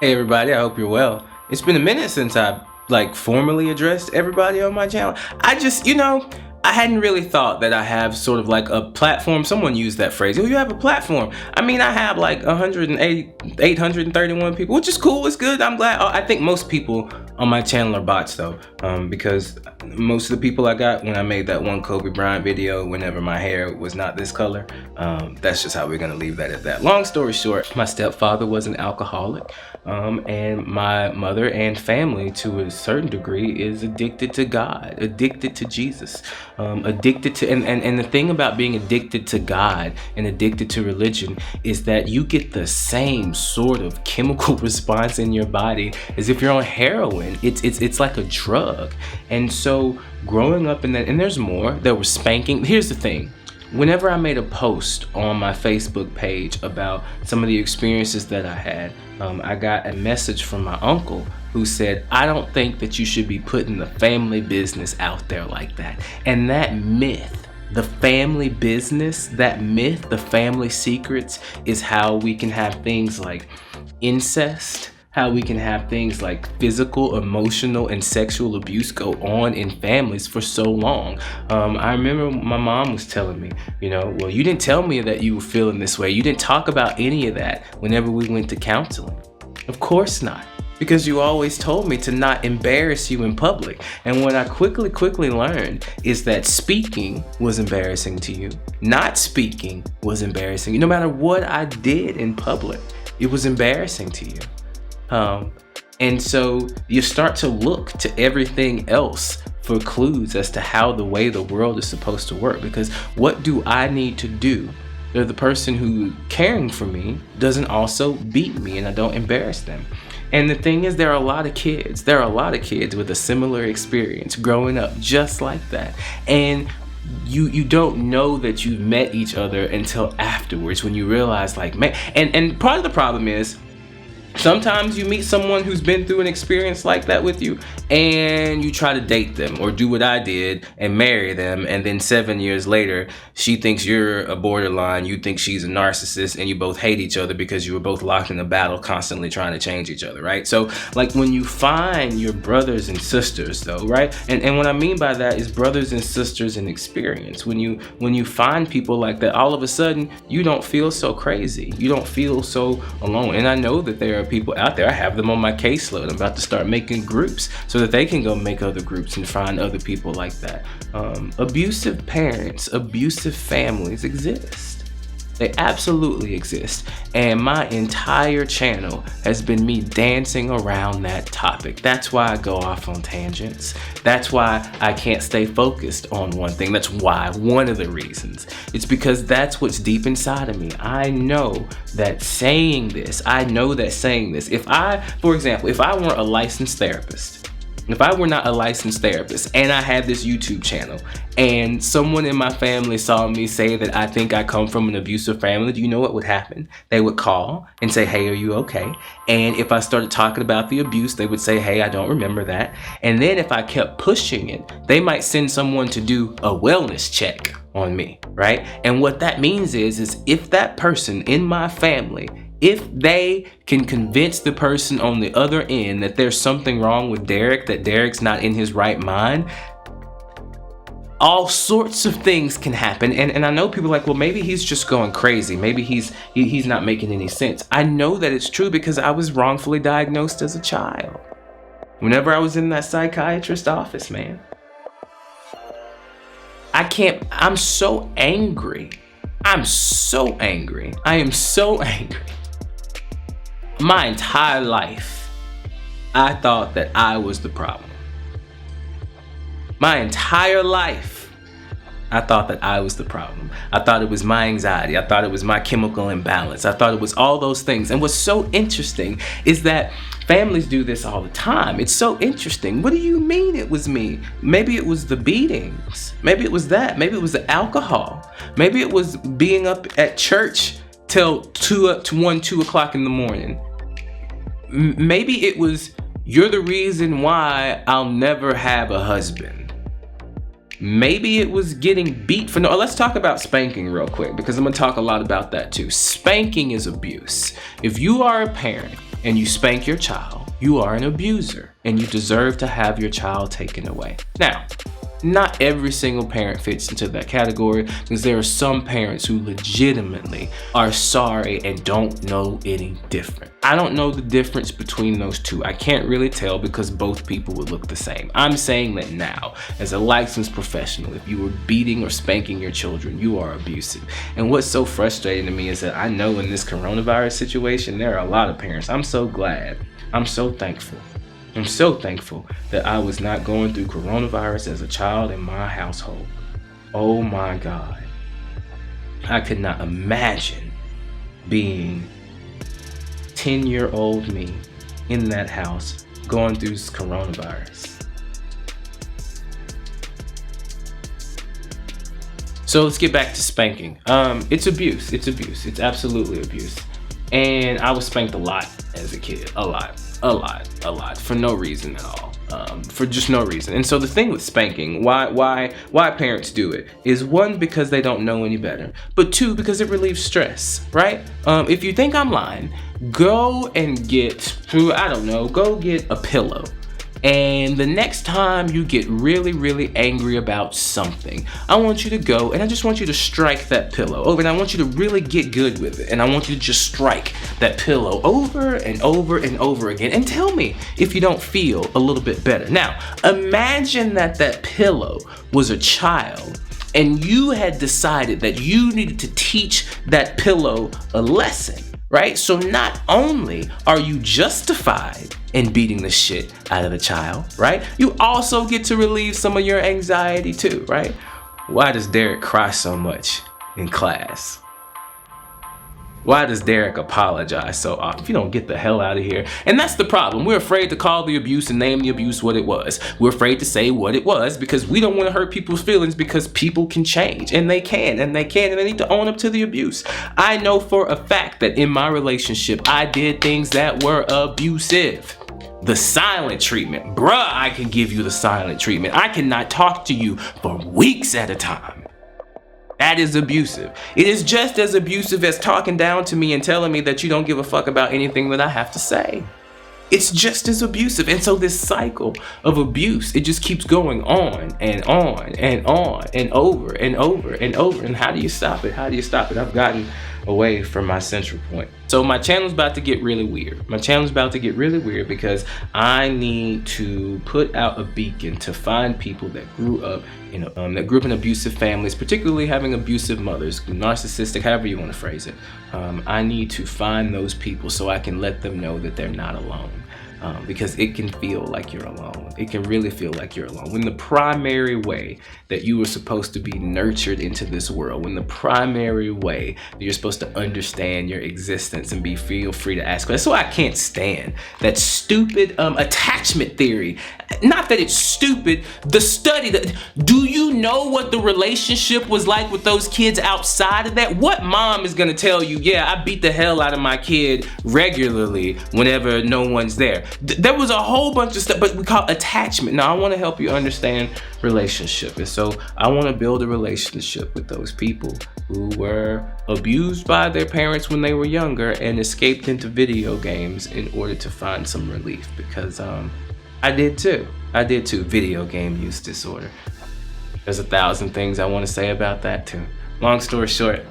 Hey everybody, I hope you're well. It's been a minute since I've formally addressed everybody on my channel. I hadn't really thought that I have sort of like a platform. Someone used that phrase, oh, you have a platform. I mean, I have like 831 people, which is cool, it's good, I'm glad. I think most people on my channel are bots though, because most of the people I got when I made that one Kobe Bryant video, whenever my hair was not this color, that's just how we're gonna leave that at that. Long story short, my stepfather was an alcoholic, and my mother and family to a certain degree is addicted to God, addicted to Jesus, addicted to, and the thing about being addicted to God and addicted to religion is that you get the same sort of chemical response in your body as if you're on heroin. It's like a drug. And so growing up in that, and there's more, there was spanking. Here's the thing. Whenever I made a post on my Facebook page about some of the experiences that I had, I got a message from my uncle who said, I don't think that you should be putting the family business out there like that. And that myth, the family business, that myth, the family secrets, is how we can have things like incest, how we can have things like physical, emotional, and sexual abuse go on in families for so long. I remember my mom was telling me, well, you didn't tell me that you were feeling this way. You didn't talk about any of that whenever we went to counseling. Of course not, because you always told me to not embarrass you in public. And what I quickly learned is that speaking was embarrassing to you. Not speaking was embarrassing. No matter what I did in public, it was embarrassing to you. And so you start to look to everything else for clues as to how the way the world is supposed to work. Because what do I need to do that the person who caring for me doesn't also beat me and I don't embarrass them? And the thing is, there are a lot of kids with a similar experience growing up just like that. And you don't know that you've met each other until afterwards, when you realize, like, man, and part of the problem is, sometimes you meet someone who's been through an experience like that with you, and you try to date them or do what I did and marry them, and then 7 years later, she thinks you're a borderline, you think she's a narcissist, and you both hate each other because you were both locked in a battle constantly trying to change each other, right? So, like, when you find your brothers and sisters though, right? And what I mean by that is brothers and sisters in experience. When you find people like that, all of a sudden, you don't feel so crazy. You don't feel so alone. And I know that there are people out there, I have them on my caseload. I'm about to start making groups so that they can go make other groups and find other people like that. Abusive parents, abusive families exist. They absolutely exist. And my entire channel has been me dancing around that topic. That's why I go off on tangents. That's why I can't stay focused on one thing. That's why, one of the reasons. It's because that's what's deep inside of me. I know that saying this, if I, for example, if I weren't a licensed therapist, if I were not a licensed therapist and I had this YouTube channel and someone in my family saw me say that I think I come from an abusive family, do you know what would happen? They would call and say, hey, are you okay? And if I started talking about the abuse, they would say, hey, I don't remember that. And then if I kept pushing it, they might send someone to do a wellness check on me, right? And what that means is if that person in my family, if they can convince the person on the other end that there's something wrong with Derek, that Derek's not in his right mind, all sorts of things can happen. And I know people are like, well, maybe he's just going crazy. Maybe he's not making any sense. I know that it's true because I was wrongfully diagnosed as a child. Whenever I was in that psychiatrist's office, man. I'm so angry. I am so angry. My entire life, I thought that I was the problem. My entire life, I thought that I was the problem. I thought it was my anxiety. I thought it was my chemical imbalance. I thought it was all those things. And what's so interesting is that families do this all the time. It's so interesting. What do you mean it was me? Maybe it was the beatings. Maybe it was that. Maybe it was the alcohol. Maybe it was being up at church till 2 o'clock in the morning. Maybe it was, you're the reason why I'll never have a husband. Maybe it was getting beat for no. Let's talk about spanking real quick, because I'm gonna talk a lot about that too. Spanking is abuse. If you are a parent and you spank your child, you are an abuser and you deserve to have your child taken away. Now, not every single parent fits into that category, because there are some parents who legitimately are sorry and don't know any different. I don't know the difference between those two. I can't really tell because both people would look the same. I'm saying that now, as a licensed professional, if you were beating or spanking your children, you are abusive. And what's so frustrating to me is that I know in this coronavirus situation, there are a lot of parents. I'm so glad. I'm so thankful. I'm so thankful that I was not going through coronavirus as a child in my household. Oh my God. I could not imagine being 10-year-old me in that house going through coronavirus. So let's get back to spanking. It's abuse. It's abuse. It's absolutely abuse. And I was spanked a lot as a kid. A lot. For no reason at all. For just no reason. And so the thing with spanking, why parents do it, is one, because they don't know any better, but two, because it relieves stress, right? If you think I'm lying, go and get a pillow. And the next time you get really angry about something, I want you to go and I just want you to strike that pillow over, and I want you to really get good with it. And I want you to just strike that pillow over and over and over again, and tell me if you don't feel a little bit better. Now, imagine that pillow was a child and you had decided that you needed to teach that pillow a lesson. Right? So not only are you justified in beating the shit out of the child, right? You also get to relieve some of your anxiety too, right? Why does Derek cry so much in class? Why does Derek apologize so often? If you don't get the hell out of here. And that's the problem. We're afraid to call the abuse and name the abuse what it was. We're afraid to say what it was because we don't want to hurt people's feelings, because people can change, and they can, and they need to own up to the abuse. I know for a fact that in my relationship, I did things that were abusive. The silent treatment. Bruh, I can give you the silent treatment. I cannot talk to you for weeks at a time. That is abusive. It is just as abusive as talking down to me and telling me that you don't give a fuck about anything that I have to say. It's just as abusive. And so this cycle of abuse, it just keeps going on and on and on and over and over and over. And how do you stop it? How do you stop it? I've gotten away from my central point. So my channel's about to get really weird. Because I need to put out a beacon to find people that grew up in abusive families, particularly having abusive mothers, narcissistic, however you want to phrase it. I need to find those people so I can let them know that they're not alone. Because it can feel like you're alone. It can really feel like you're alone. When the primary way that you were supposed to be nurtured into this world, when the primary way that you're supposed to understand your existence and feel free to ask questions. So I can't stand that stupid attachment theory. Not that it's stupid, the study that, do you know what the relationship was like with those kids outside of that? What mom is gonna tell you, yeah, I beat the hell out of my kid regularly whenever no one's there? There was a whole bunch of stuff, but we call attachment. Now I want to help you understand relationship, and so I want to build a relationship with those people who were abused by their parents when they were younger and escaped into video games in order to find some relief, because I did too. Video game use disorder. There's 1,000 things I want to say about that too. Long story short,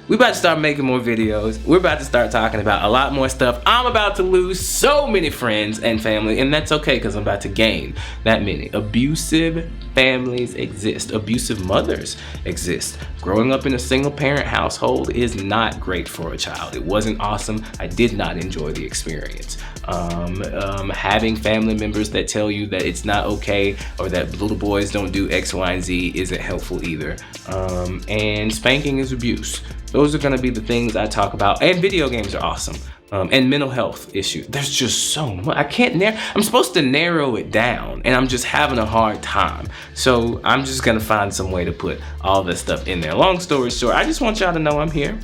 we about to start making more videos. We're about to start talking about a lot more stuff. I'm about to lose so many friends and family, and that's okay because I'm about to gain that many. Abusive families exist. Abusive mothers exist. Growing up in a single parent household is not great for a child. It wasn't awesome. I did not enjoy the experience. Having family members that tell you that it's not okay or that little boys don't do X, Y, and Z isn't helpful either. And spanking is abuse. Those are gonna be the things I talk about. And video games are awesome. And mental health issues. There's just so much. I'm supposed to narrow it down, and I'm just having a hard time. So I'm just gonna find some way to put all this stuff in there. Long story short, I just want y'all to know I'm here.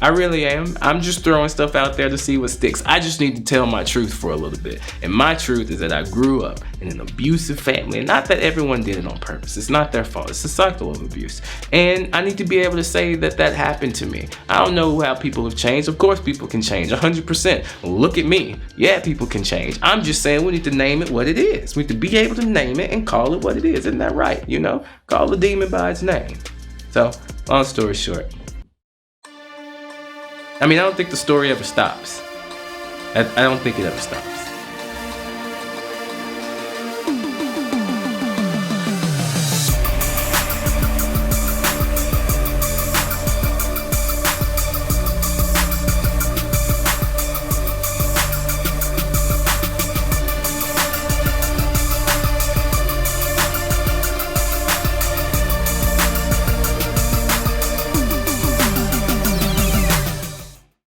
I really am. I'm just throwing stuff out there to see what sticks. I just need to tell my truth for a little bit. And my truth is that I grew up in an abusive family. And not that everyone did it on purpose. It's not their fault. It's a cycle of abuse. And I need to be able to say that that happened to me. I don't know how people have changed. Of course people can change, 100%. Look at me. Yeah, people can change. I'm just saying we need to name it what it is. We need to be able to name it and call it what it is. Isn't that right? You know, call the demon by its name. So, long story short, I mean, I don't think the story ever stops. I don't think it ever stops.